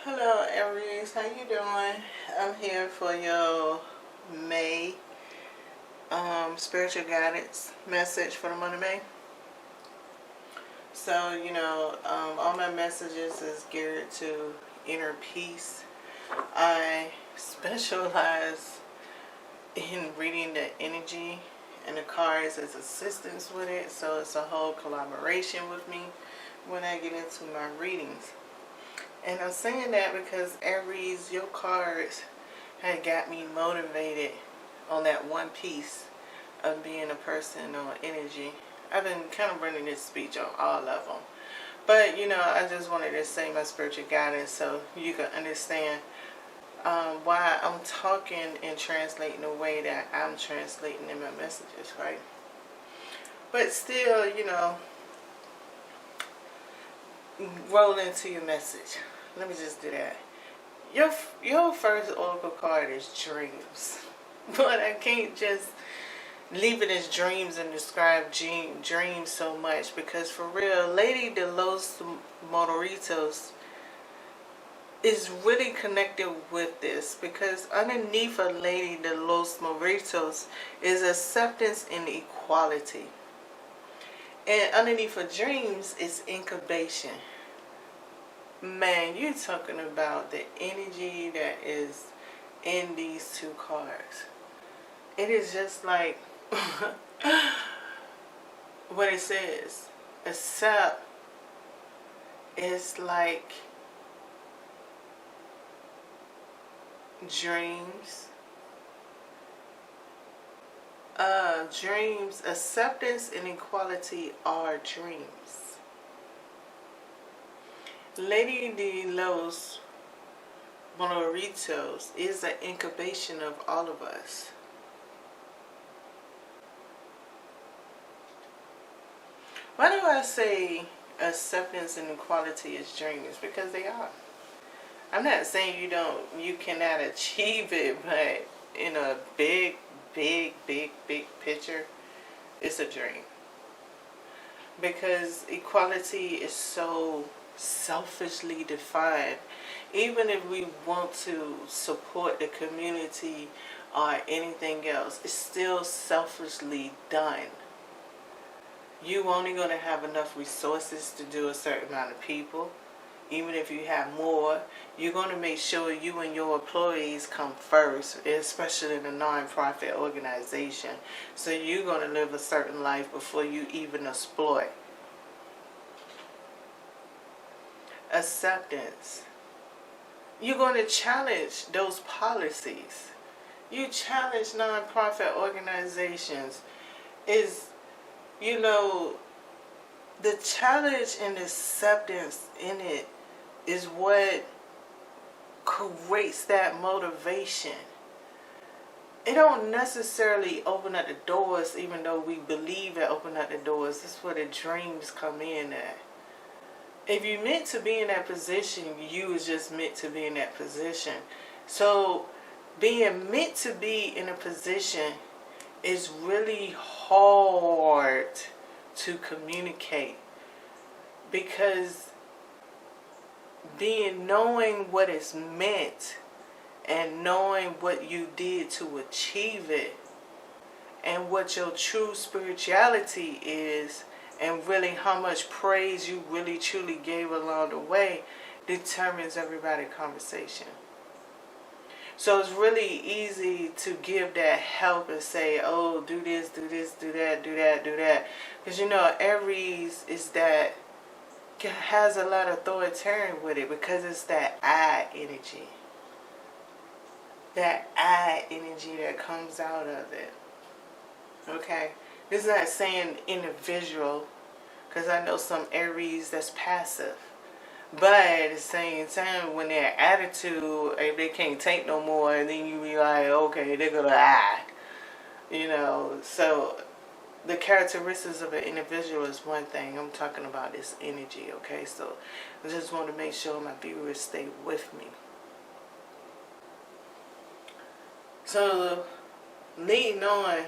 Hello Aries, how you doing? I'm here for your May spiritual guidance message for the month of May. So, all my messages is geared to inner peace. I specialize in reading the energy and the cards as assistance with it. So it's a whole collaboration with me when I get into my readings. And I'm saying that because Aries, your cards had got me motivated on that one piece of being a person on energy. I've been kind of running this speech on all of them. But, I just wanted to say my spiritual guidance so you can understand why I'm talking and translating the way that I'm translating in my messages, right? But still, roll into your message. Let me just do that. Your first oracle card is dreams. But I can't just leave it as dreams and describe dreams so much, because for real, Lady de los Morritos is really connected with this, because underneath of Lady de los Morritos is acceptance and equality. And underneath of dreams is incubation. Man, you're talking about the energy that is in these two cards. It is just like what it says. Accept is like dreams. Dreams, acceptance and equality are dreams. Lady de los Morritos is an incubation of all of us. Why do I say acceptance and equality is dreams? Because they are. I'm not saying you cannot achieve it, but in a big picture, it's a dream. Because equality is so selfishly defined. Even if we want to support the community or anything else, it's still selfishly done. You only going to have enough resources to do a certain amount of people. Even if you have more, you're going to make sure you and your employees come first, especially in a non-profit organization. So you're going to live a certain life before you even exploit. Acceptance. You're going to challenge those policies. You challenge non-profit organizations. The challenge and acceptance in it is what creates that motivation. It don't necessarily open up the doors, even though we believe it open up the doors. That's where the dreams come in at. If you're meant to be in that position, you is just meant to be in that position. So being meant to be in a position is really hard to communicate, because knowing what is meant and knowing what you did to achieve it and what your true spirituality is, and really how much praise you really truly gave along the way, determines everybody's conversation. So it's really easy to give that help and say, oh, do this, do this, do that, do that, do that. Because Aries is that, has a lot of authoritarian with it, because it's that I energy. That I energy that comes out of it. Okay? This is not saying individual, because I know some Aries that's passive. But at the same time, when their attitude, if they can't take no more, then you be like, okay, they're gonna act. So the characteristics of an individual is one thing. I'm talking about this energy, okay? So I just want to make sure my viewers stay with me. So leading on,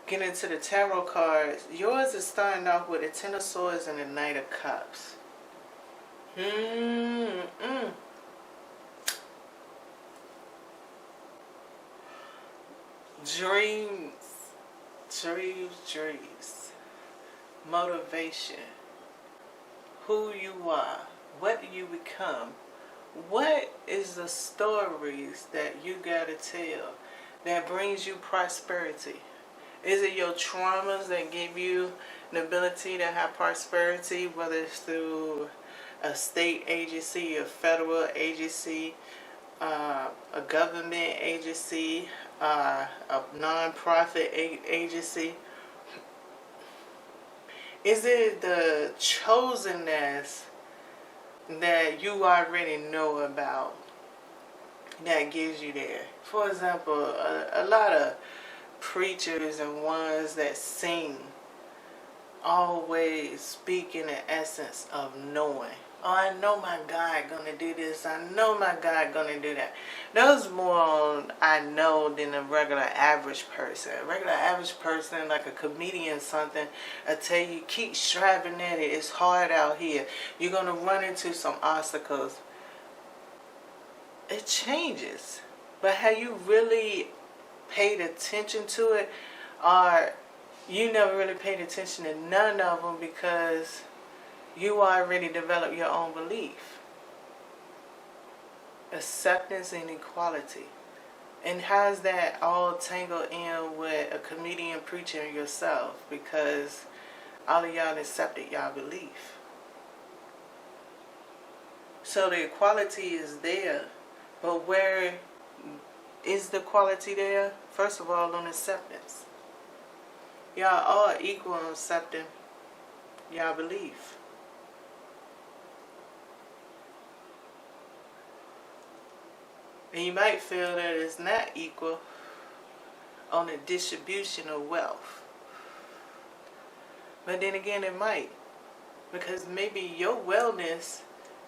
getting into the tarot cards, yours is starting off with the Ten of Swords and the Knight of Cups. Dreams. Dreams. Motivation. Who you are. What do you become? What is the stories that you gotta tell that brings you prosperity? Is it your traumas that give you the ability to have prosperity, whether it's through a state agency, a federal agency, a government agency, a non-profit agency? Is it the chosenness that you already know about that gives you there? For example, a lot of preachers and ones that sing always speak in the essence of knowing. Oh, I know my God gonna do this. I know my God gonna do that. Those more on I know than a regular average person. A regular average person, like a comedian, something, I tell you, keep striving at it. It's hard out here. You're gonna run into some obstacles. It changes, but have you really paid attention to it, or you never really paid attention to none of them because you already developed your own belief? Acceptance and equality. And how's that all tangled in with a comedian, preacher, and yourself? Because all of y'all accepted y'all belief. So the equality is there, but where is the quality there? First of all, on acceptance. Y'all all equal on accepting y'all belief. And you might feel that it's not equal on the distribution of wealth. But then again, it might. Because maybe your wellness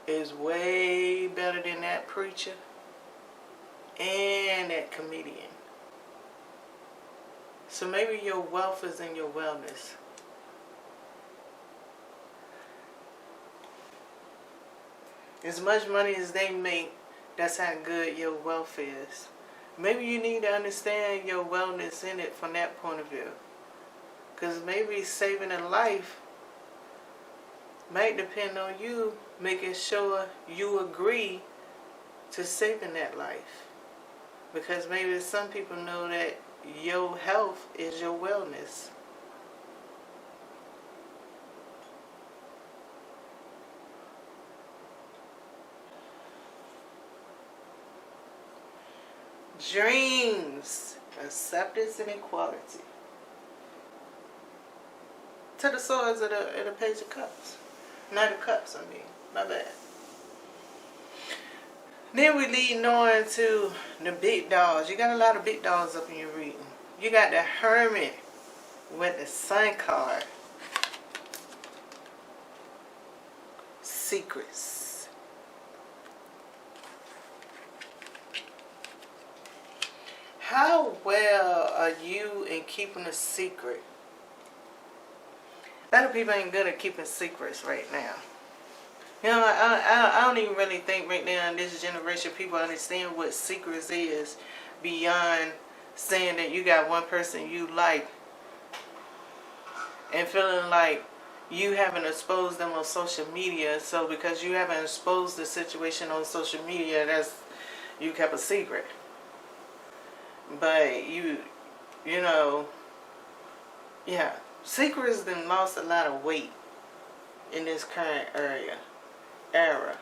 is way better than that preacher and that comedian. So maybe your wealth is in your wellness. As much money as they make, that's how good your wealth is. Maybe you need to understand your wellness in it from that point of view. Because maybe saving a life might depend on you making sure you agree to saving that life. Because maybe some people know that your health is your wellness. Dreams, acceptance, and equality. To the swords of the Page of Cups. Knight of Cups, my bad. Then we lead on to the big dogs. You got a lot of big dogs up in your reading. You got the Hermit with the Sun card. Secrets. How well are you in keeping a secret? A lot of people ain't good at keeping secrets right now. You know, I don't even really think right now in this generation people understand what secrets is beyond saying that you got one person you like and feeling like you haven't exposed them on social media. So because you haven't exposed the situation on social media, you kept a secret. But you know, yeah, secrets then lost a lot of weight in this current era.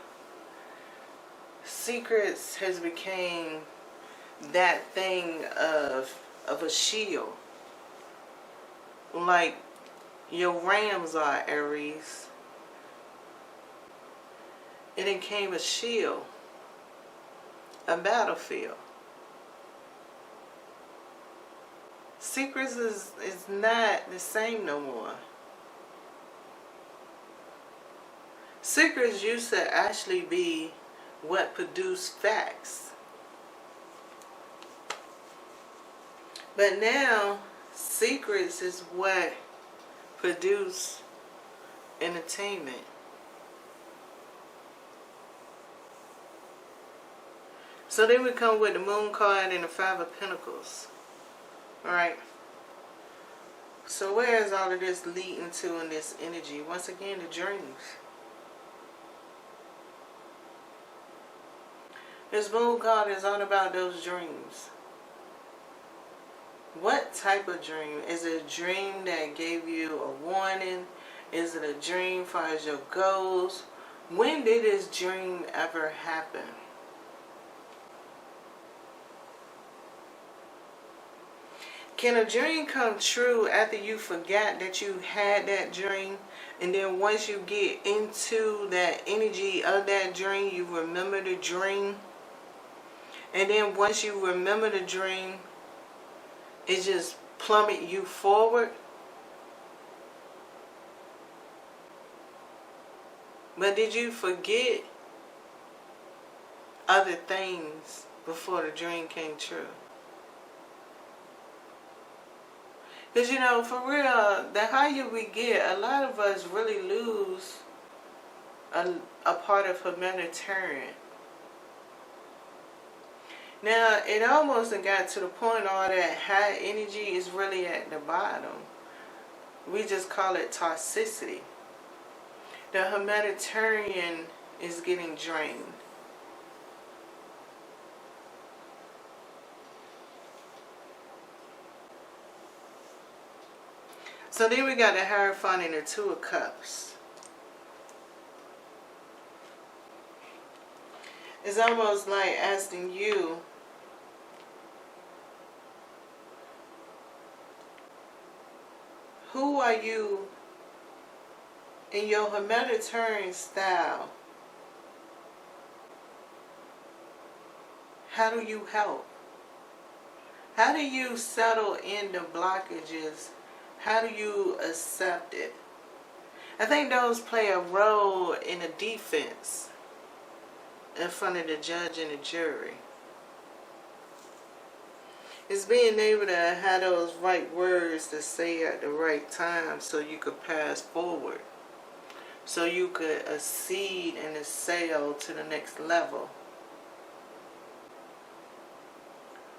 Secrets has become that thing of a shield. Like your rams are, Aries. It became a shield, a battlefield. Secrets is not the same no more. Secrets used to actually be what produced facts. But now, secrets is what produce entertainment. So then we come with the Moon card and the Five of Pentacles. Alright. So where is all of this leading to in this energy? Once again, the dreams. This moon card is all about those dreams. What type of dream? Is it a dream that gave you a warning? Is it a dream as far as your goals? When did this dream ever happen? Can a dream come true after you forgot that you had that dream? And then once you get into that energy of that dream, you remember the dream? And then once you remember the dream, it just plummet you forward? But did you forget other things before the dream came true? Because, you know, for real, the higher we get, a lot of us really lose a part of humanitarian. Now, it almost got to the point all that high energy is really at the bottom. We just call it toxicity. The humanitarian is getting drained. So then we got the Hierophant and the Two of Cups. It's almost like asking you, who are you in your humanitarian style? How do you help? How do you settle in the blockages? How do you accept it? I think those play a role in a defense in front of the judge and the jury. It's being able to have those right words to say at the right time so you could pass forward. So you could accede and assail to the next level.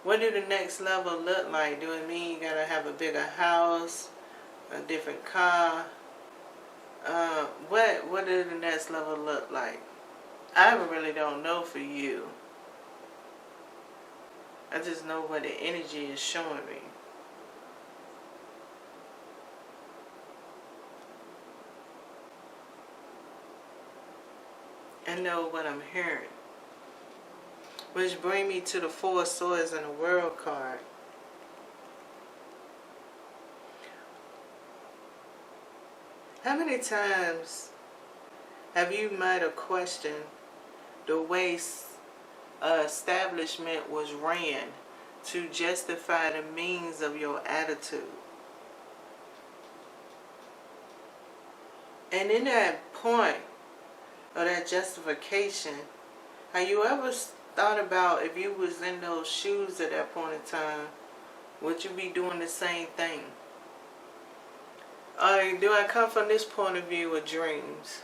What do the next level look like? Do it mean you gotta have a bigger house, a different car? What does the next level look like? I really don't know for you. I just know what the energy is showing me. I know what I'm hearing. Which brings me to the Four of Swords and the World card. How many times have you might have questioned the way establishment was ran to justify the means of your attitude? And in that point of that justification, have you ever thought about if you was in those shoes at that point in time, would you be doing the same thing? Do I come from this point of view of dreams?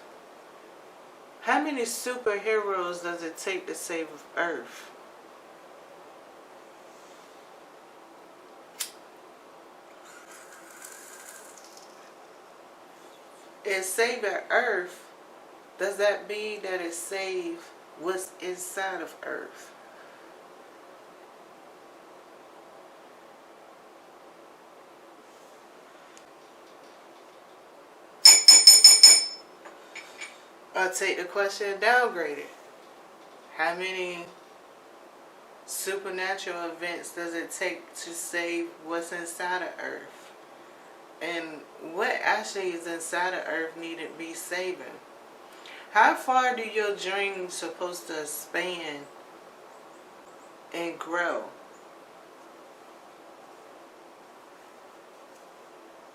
How many superheroes does it take to save Earth? Is saving Earth, does that mean that it saves what's inside of Earth? I'll take the question and downgrade it. How many supernatural events does it take to save what's inside of Earth? And what actually is inside of Earth needed to be saving? How far do your dreams supposed to expand and grow?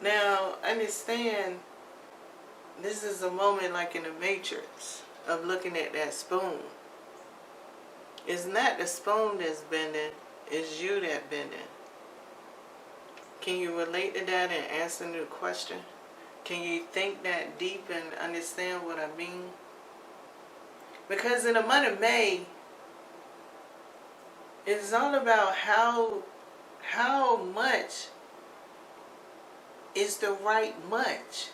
Now, understand, this is a moment like in the Matrix of looking at that spoon. It's not the spoon that's bending, it's you that's bending. Can you relate to that and answer the question? Can you think that deep and understand what I mean? Because in the month of May, it's all about how How much is the right much?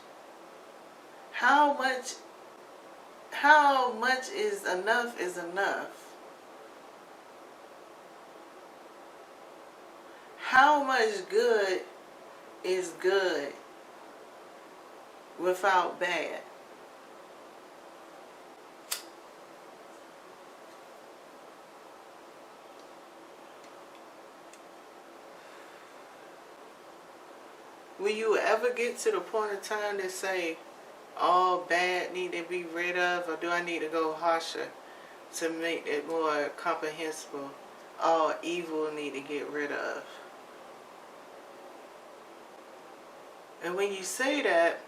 How much is enough is enough? How much good is good without bad? Will you ever get to the point of time to say all bad need to be rid of, or do I need to go harsher to make it more comprehensible? All evil need to get rid of. And when you say that,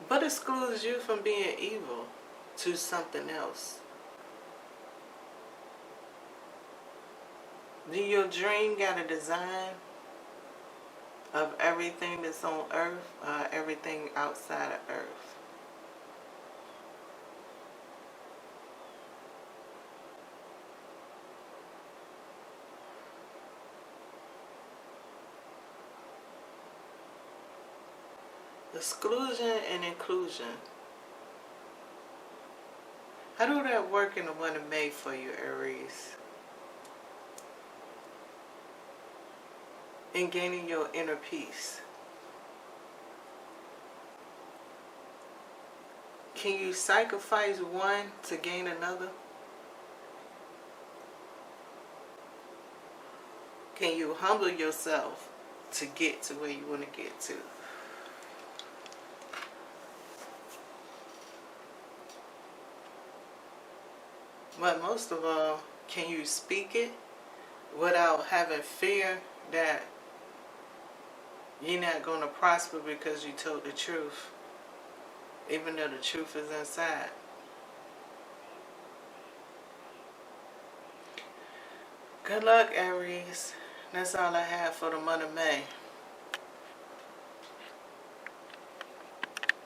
what excludes you from being evil to something else? Do your dream got a design of everything that's on earth, everything outside of earth? Exclusion and inclusion. How do that work in the month of May for you, Aries? In gaining your inner peace. Can you sacrifice one to gain another? Can you humble yourself to get to where you want to get to? But most of all, can you speak it without having fear that you're not going to prosper because you told the truth, even though the truth is inside? Good luck, Aries. That's all I have for the month of May.